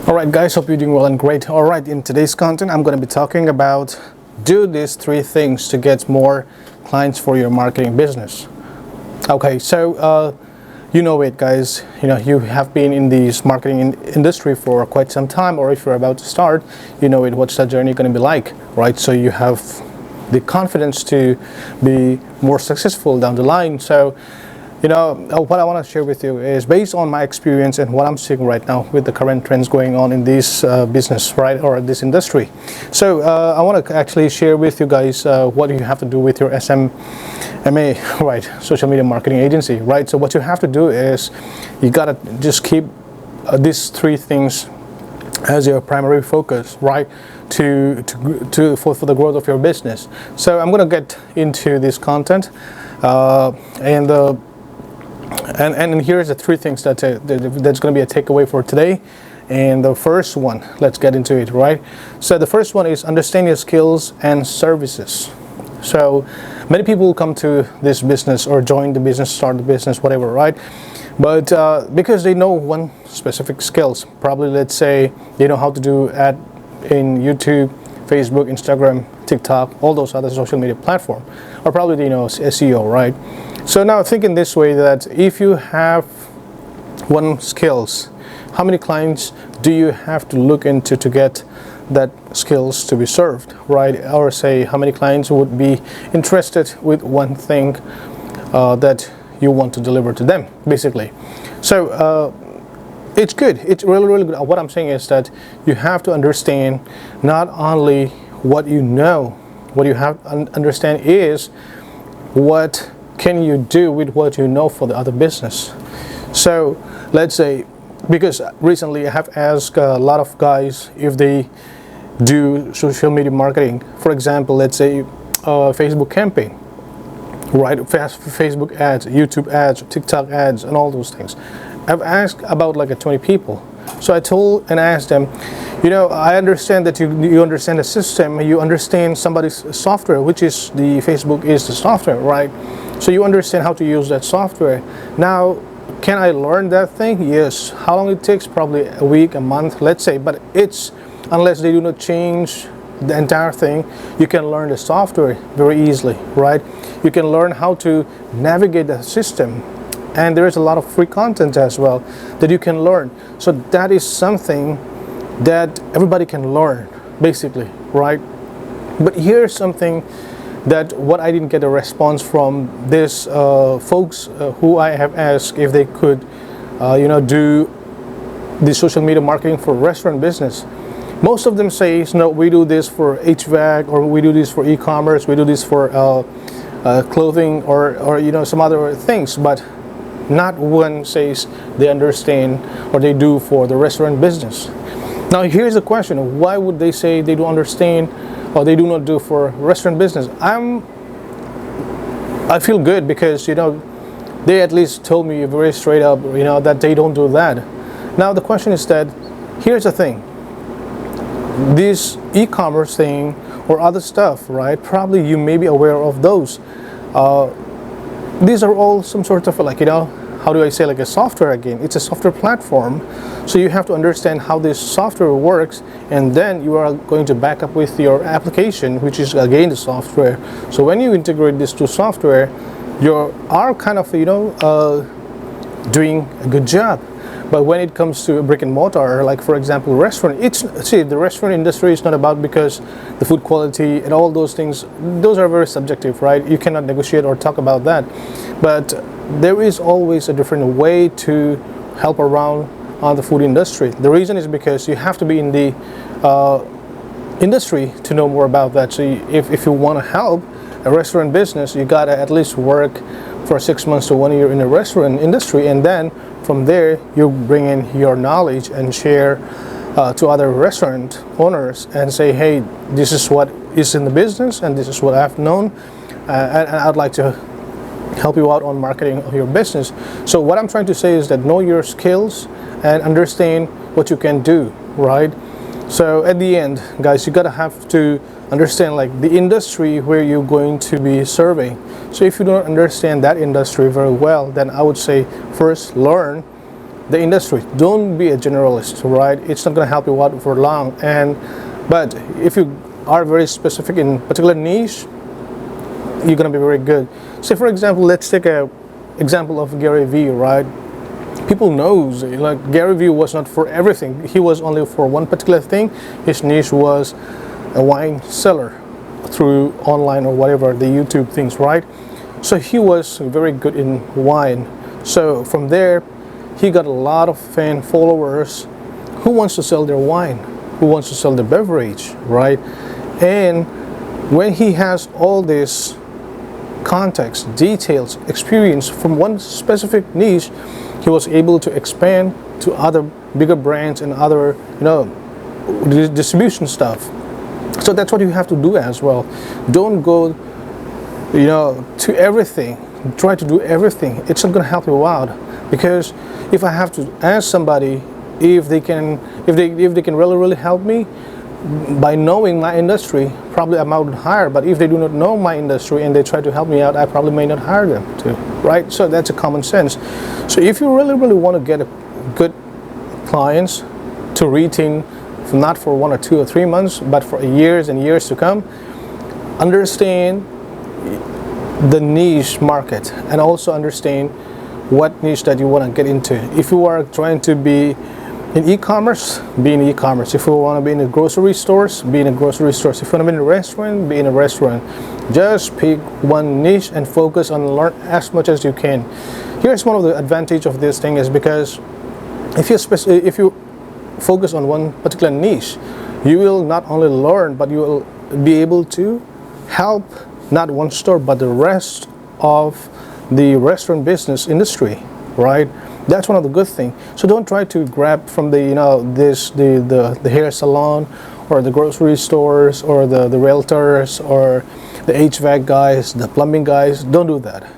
Alright guys, hope you're doing well and great. Alright, in today's content I'm going to be talking about do these three things to get more clients for your marketing business. Okay, so you know it guys, you have been in this marketing industry for quite some time, or if you're about to start, you know it, what's that journey going to be like, right? So you have the confidence to be more successful down the line. So what I want to share with you is based on my experience and what I'm seeing right now with the current trends going on in this business, right, or this industry. So I want to actually share with you guys what you have to do with your SMMA, right, social media marketing agency, right? So what you have to do is you got to just keep these three things as your primary focus, right, for the growth of your business. So I'm going to get into this content and here's the three things that's going to be a takeaway for today. And the first one, let's get into it, right? So the first one is understand your skills and services. So many people come to this business or join the business, start the business, whatever, right? But because they know one specific skills, probably let's say they know how to do ad in YouTube, Facebook, Instagram, TikTok, all those other social media platforms, or probably they know SEO, right? So now think in this way, that if you have one skills, how many clients do you have to look into to get that skills to be served, right? Or say how many clients would be interested with one thing that you want to deliver to them, basically. So it's good, it's really good. What I'm saying is that you have to understand not only what you know, what you have to understand is what can you do with what you know for the other business. So let's say, because recently I have asked a lot of guys if they do social media marketing, for example, let's say Facebook campaign, right? Facebook ads, YouTube ads, TikTok ads, and all those things. I've asked about like 20 people. So I told and asked them, I understand that you understand the system, you understand somebody's software, which is the Facebook is the software, right? So you understand how to use that software. Now, can I learn that thing? Yes. How long it takes? Probably a week, a month, let's say. But it's, unless they do not change the entire thing, you can learn the software very easily, right? You can learn how to navigate the system. And there is a lot of free content as well that you can learn. So that is something that everybody can learn, basically, right? But here's something that what I didn't get a response from this folks who I have asked if they could, do the social media marketing for restaurant business. Most of them say, no, we do this for HVAC, or we do this for e-commerce, we do this for clothing, or some other things, but not one says they understand or they do for the restaurant business. Now here's the question, why would they say they don't understand or they do not do for restaurant business? I feel good because they at least told me very straight up that they don't do that. Now the question is that here's the thing, this e-commerce thing or other stuff, right, probably you may be aware of those. These are all some sort of how do I say, like a software again. It's a software platform. So you have to understand how this software works, and then you are going to back up with your application, which is again the software. So when you integrate these two software, you are kind of doing a good job. But when it comes to brick and mortar, like for example restaurant, the restaurant industry is not about, because the food quality and all those things, those are very subjective, right? You cannot negotiate or talk about that. But there is always a different way to help around on the food industry. The reason is because you have to be in the industry to know more about that. So if you want to help a restaurant business, you gotta at least work for 6 months to 1 year in the restaurant industry, and then from there you bring in your knowledge and share to other restaurant owners and say, hey, this is what is in the business and this is what I've known, and I'd like to help you out on marketing of your business. So what I'm trying to say is that know your skills and understand what you can do, right? So at the end, guys, you gotta have to understand like the industry where you're going to be serving. So if you don't understand that industry very well, then I would say first learn the industry. Don't be a generalist, right? It's not going to help you out for long. But if you are very specific in particular niche, you're going to be very good. Say for example, let's take a example of Gary Vee, right? People knows like Gary Vee was not for everything. He was only for one particular thing. His niche was a wine seller through online or whatever, the YouTube things, right? So he was very good in wine. So from there, he got a lot of fan followers who wants to sell their wine, who wants to sell the beverage, right? And when he has all this context, details, experience from one specific niche, he was able to expand to other bigger brands and other, distribution stuff. So that's what you have to do as well. Don't go, to everything. Try to do everything. It's not going to help you out, because if I have to ask somebody if they can really help me by knowing my industry, probably I might hire. But if they do not know my industry and they try to help me out, I probably may not hire them too, right? So that's a common sense. So if you really want to get a good clients to retain, not for 1 or 2 or 3 months, but for years and years to come, understand the niche market and also understand what niche that you want to get into. If you are trying to be in e-commerce, be in e-commerce. If you want to be in the grocery stores, be in the grocery stores. If you want to be in a restaurant, be in a restaurant. Just pick one niche and focus on learn as much as you can. Here's one of the advantage of this thing is because if you focus on one particular niche, you will not only learn, but you will be able to help not one store but the rest of the restaurant business industry, right? That's one of the good things. So don't try to grab from the the hair salon or the grocery stores or the realtors or the HVAC guys, the plumbing guys. Don't do that.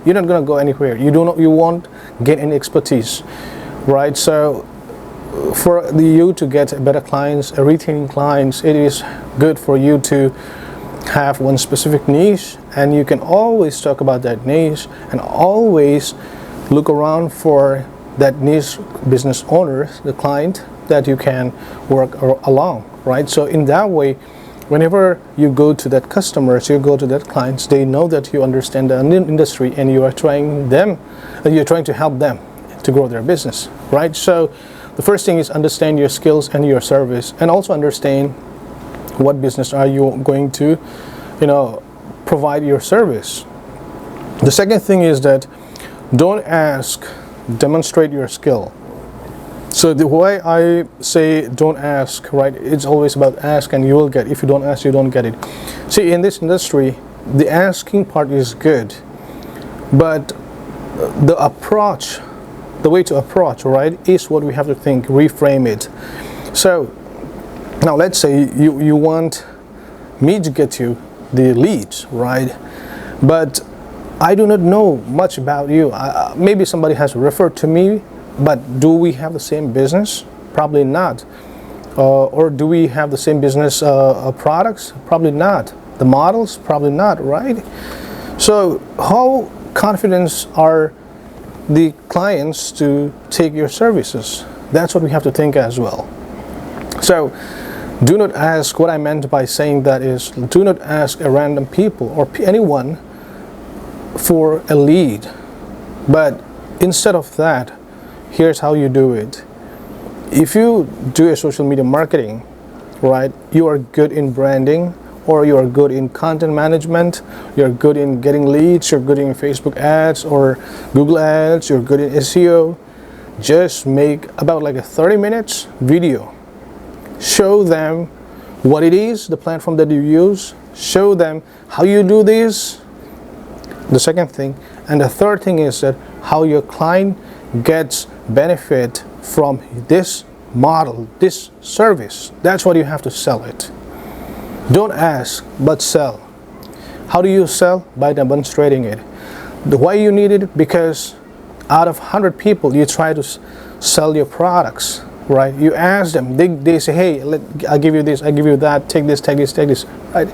You're not gonna go anywhere. You won't get any expertise, right? So for you to get better clients, retaining clients, it is good for you to have one specific niche, and you can always talk about that niche and always look around for that niche business owner, the client that you can work along, right? So in that way, whenever you go to that customers, you go to that clients, they know that you understand the industry and you're trying to help them to grow their business, right? So the first thing is understand your skills and your service, and also understand what business are you going to, provide your service. The second thing is that don't ask, demonstrate your skill. So the way I say don't ask, right, it's always about ask and you will get. If you don't ask, you don't get it. See, in this industry, the asking part is good, but the approach, the way to approach, right, is what we have to think, reframe it. So now let's say you want me to get you the leads, right? But I do not know much about you. Maybe somebody has referred to me, but do we have the same business? Probably not. Or do we have the same business products? Probably not. The models? Probably not, right? So how confident are the clients to take your services? That's what we have to think as well. So do not ask, what I meant by saying that is, do not ask a random people or anyone for a lead. But instead of that, here's how you do it. If you do a social media marketing, right, you are good in branding, or you are good in content management, you're good in getting leads, you're good in Facebook ads or Google ads, you're good in SEO, just make about like a 30 minutes video. Show them what it is, the platform that you use, show them how you do this, the second thing. And the third thing is that how your client gets benefit from this model, this service. That's what you have to sell it. Don't ask, but sell. How do you sell? By demonstrating it. Why you need it? Because out of 100 people, you try to sell your products, right? You ask them, they say, hey, I'll give you this, I'll give you that, take this, take this, take this, right?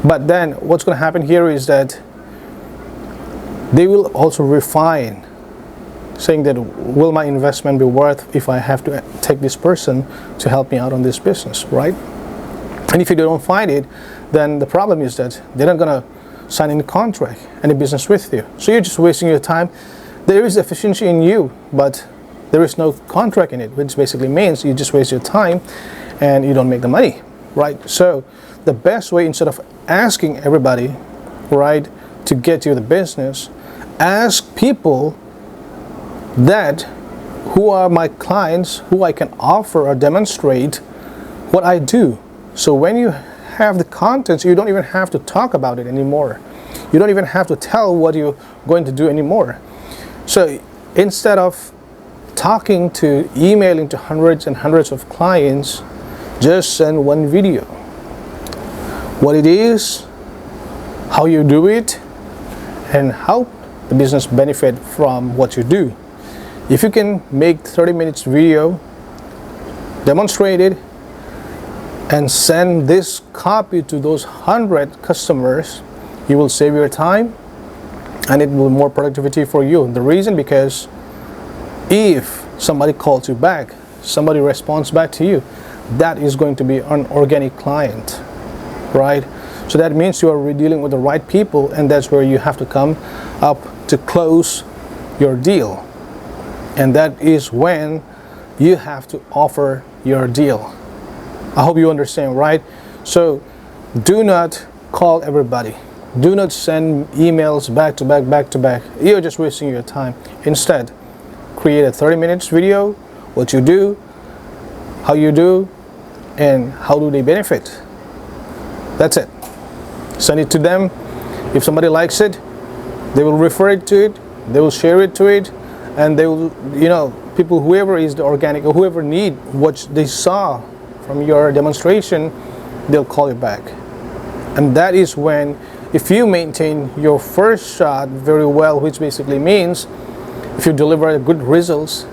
But then what's going to happen here is that they will also refine saying that will my investment be worth if I have to take this person to help me out on this business, right? And if you don't find it, then the problem is that they're not gonna sign any contract, any business with you. So you're just wasting your time. There is efficiency in you, but there is no contract in it, which basically means you just waste your time and you don't make the money, right? So the best way, instead of asking everybody, right, to get you the business, ask people that who are my clients, who I can offer or demonstrate what I do. So when you have the contents, you don't even have to talk about it anymore. You don't even have to tell what you're going to do anymore. So instead of emailing to hundreds and hundreds of clients, just send one video. What it is, how you do it, and how the business benefit from what you do. If you can make 30 minutes video, demonstrate it, and send this copy to those 100 customers, you will save your time and it will be more productivity for you. The reason, because if somebody calls you back, somebody responds back to you, that is going to be an organic client, right? So that means you are dealing with the right people, and that's where you have to come up to close your deal. And that is when you have to offer your deal. I hope you understand, right? So do not call everybody. Do not send emails back to back. You're just wasting your time. Instead, create a 30 minutes video, what you do, how you do, and how do they benefit. That's it. Send it to them. If somebody likes it, they will refer it to it, they will share it to it, and they will, people, whoever is the organic or whoever need what they saw from your demonstration, they'll call you back. And that is when, if you maintain your first shot very well, which basically means if you deliver good results,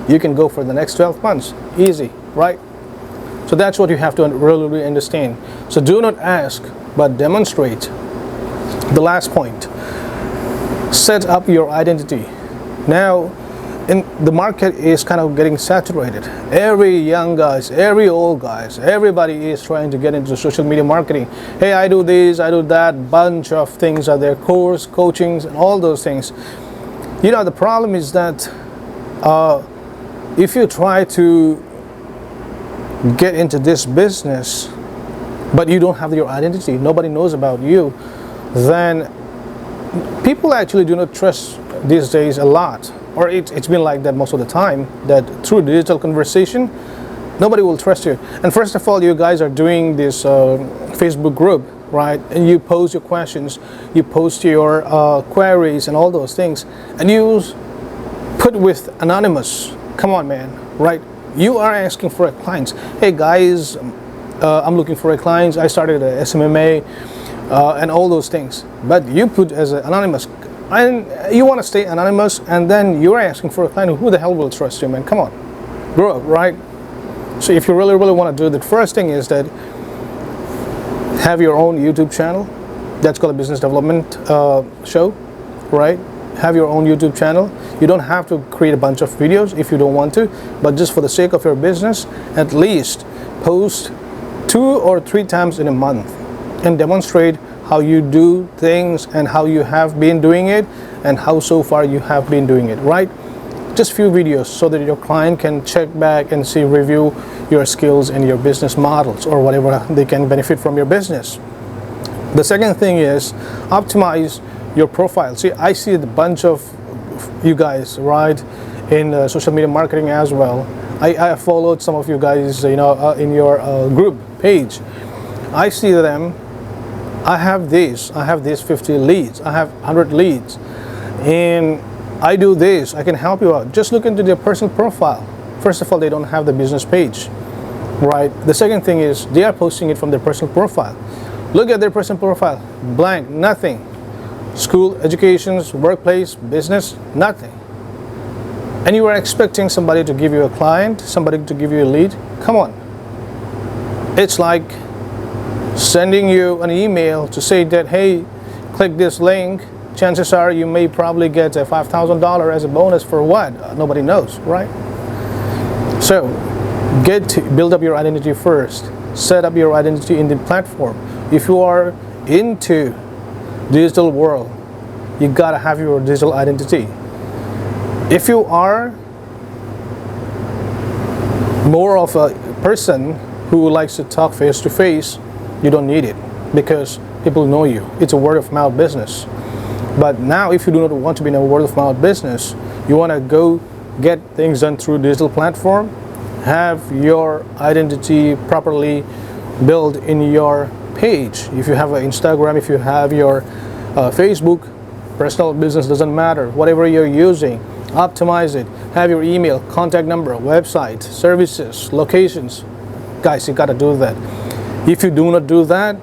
you can go for the next 12 months. Easy, right? So that's what you have to really understand. So do not ask, but demonstrate. The last point, set up your identity. Now, the market is kind of getting saturated. Every young guys, every old guys, everybody is trying to get into social media marketing. Hey, I do this, I do that, bunch of things are there, course, coachings, and all those things. The problem is that if you try to get into this business, but you don't have your identity, nobody knows about you, then people actually do not trust these days a lot. Or it's been like that most of the time, that through digital conversation, nobody will trust you. And first of all, you guys are doing this Facebook group, right? And you post your questions, you post your queries and all those things, and you put with anonymous. Come on, man, right? You are asking for a client. Hey guys, I'm looking for a client. I started a SMMA and all those things. But you put as an anonymous. And you want to stay anonymous, and then you're asking for a client. Who the hell will trust you, man? Come on, grow up, right? So if you really want to do it, the first thing is that have your own YouTube channel. That's called a business development show, right? Have your own YouTube channel. You don't have to create a bunch of videos if you don't want to, but just for the sake of your business, at least post 2 or 3 times in a month and demonstrate how you do things and how you have been doing it and how so far you have been doing it, right? Just few videos so that your client can check back and review your skills and your business models or whatever they can benefit from your business. The second thing is optimize your profile. See, I see a bunch of you guys, right, in social media marketing as well. I followed some of you guys, in your group page. I see them. I have these 50 leads, I have 100 leads, and I do this, I can help you out. Just look into their personal profile. First of all, they don't have the business page, right? The second thing is they are posting it from their personal profile. Look at their personal profile, blank, nothing. School, educations, workplace, business, nothing. And you are expecting somebody to give you a client, somebody to give you a lead? Come on. It's like sending you an email to say that, hey, click this link chances are you may probably get a $5,000 as a bonus for what? Nobody knows, right? So build up your identity first. Set up your identity in the platform. If you are into digital world, you gotta have your digital identity. If you are more of a person who likes to talk face to face, you don't need it because people know you. It's a word of mouth business. But now if you do not want to be in a word of mouth business, you want to go get things done through digital platform, have your identity properly built in your page. If you have an Instagram, if you have your Facebook, personal business, doesn't matter, whatever you're using, optimize it. Have your email, contact number, website, services, locations. Guys, you gotta do that. If you do not do that,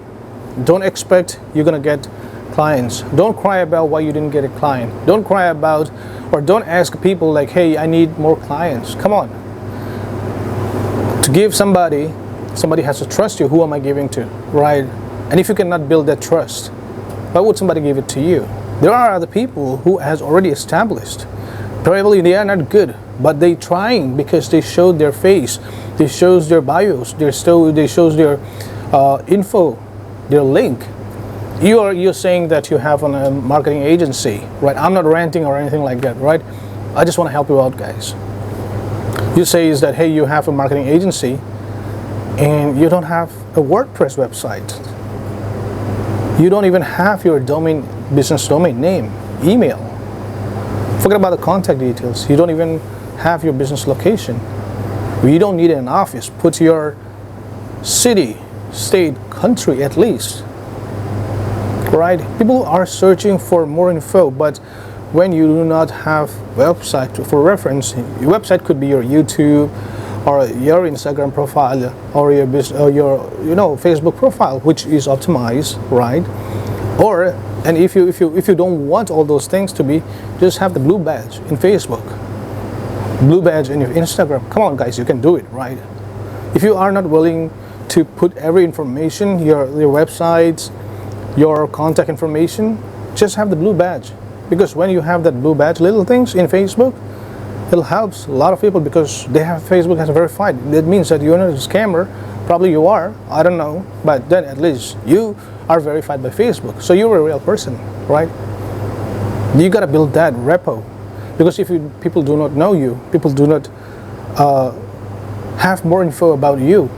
don't expect you're gonna get clients. Don't cry about why you didn't get a client. Don't cry about, or don't ask people like, hey, I need more clients. Come on. To give somebody has to trust you. Who am I giving to, right? And if you cannot build that trust, why would somebody give it to you? There are other people who has already established. Probably they are not good, but they trying because they showed their face, they shows their bios, they shows their info, their link. You're saying that you have a marketing agency, right? I'm not ranting or anything like that, right? I just want to help you out, guys. You say is that, hey, you have a marketing agency and you don't have a WordPress website. You don't even have your business domain name, email. Forget about the contact details. You don't even have your business location. You don't need an office. Put your city, state, country at least. Right? People are searching for more info, but when you do not have website for reference, your website could be your YouTube or your Instagram profile or your business or your Facebook profile, which is optimized, right? Or and if you don't want all those things to be, just have the blue badge in Facebook, blue badge in your Instagram. Come on, guys, you can do it, right? If you are not willing to put every information, your websites, your contact information, just have the blue badge. Because when you have that blue badge, little things in Facebook, it helps a lot of people because they have Facebook has verified. That means that you're not a scammer. Probably you are, I don't know, but then at least you are verified by Facebook. So you're a real person, right? You gotta build that repo. Because if people do not know you, people do not have more info about you,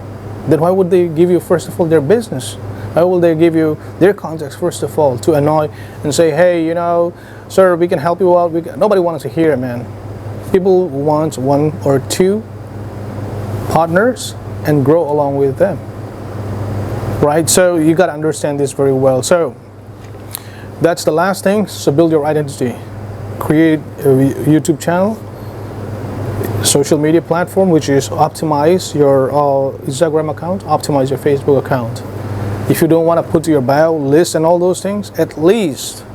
then why would they give you, first of all, their business? Why will they give you their contacts, first of all, to annoy and say, hey, sir, we can help you out. Nobody wants to hear it, man. People want one or two partners and grow along with them, right? So you got to understand this very well. So that's the last thing. So build your identity. Create a YouTube channel, social media platform, which is optimize your Instagram account, optimize your Facebook account. If you don't want to put your bio list and all those things, at least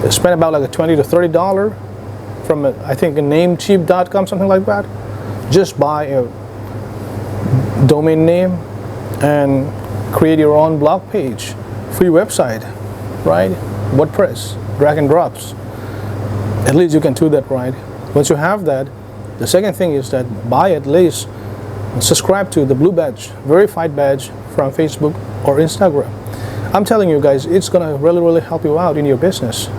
spend about like a $20 to $30 from I think a namecheap.com, something like that. Just buy a domain name and create your own blog page, free website, right? WordPress, drag and drops. At least you can do that, right? Once you have that, the second thing is that buy at least, subscribe to the blue badge, verified badge from Facebook or Instagram. I'm telling you guys, it's gonna really help you out in your business.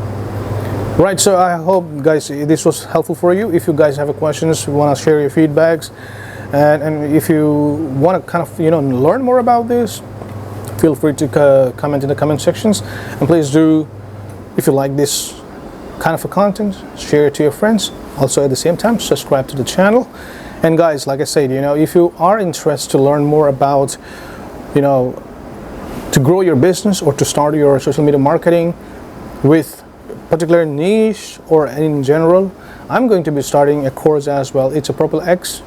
Right, so I hope, guys, this was helpful for you. If you guys have questions, you want to share your feedbacks, and if you want to kind of learn more about this, feel free to comment in the comment sections. And please do, if you like this kind of a content, share it to your friends. Also at the same time, subscribe to the channel. And guys, like I said, if you are interested to learn more about to grow your business or to start your social media marketing with particular niche or in general, I'm going to be starting a course as well. It's a Purple X.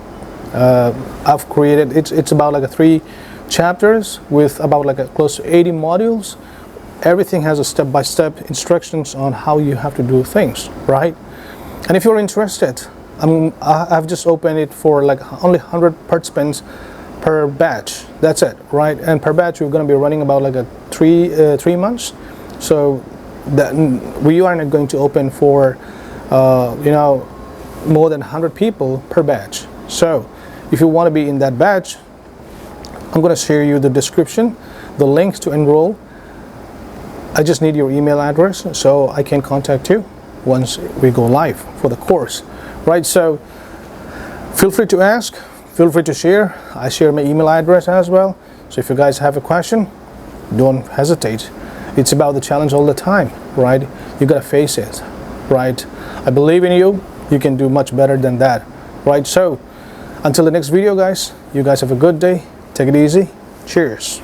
I've created it's about like 3 chapters with about like close to 80 modules. Everything has a step-by-step instructions on how you have to do things, right? And if you're interested, I've just opened it for like only 100 participants per batch. That's it, right? And per batch we're going to be running about like 3 months. So that we are not going to open for more than 100 people per batch. So if you want to be in that batch, I'm going to share you the description, the links to enroll. I just need your email address so I can contact you once we go live for the course, right? So feel free to ask, feel free to share. I share my email address as well. So if you guys have a question, don't hesitate. It's about the challenge all the time, right? You gotta face it, right? I believe in you. You can do much better than that, right? So until the next video, guys, you guys have a good day. Take it easy. Cheers.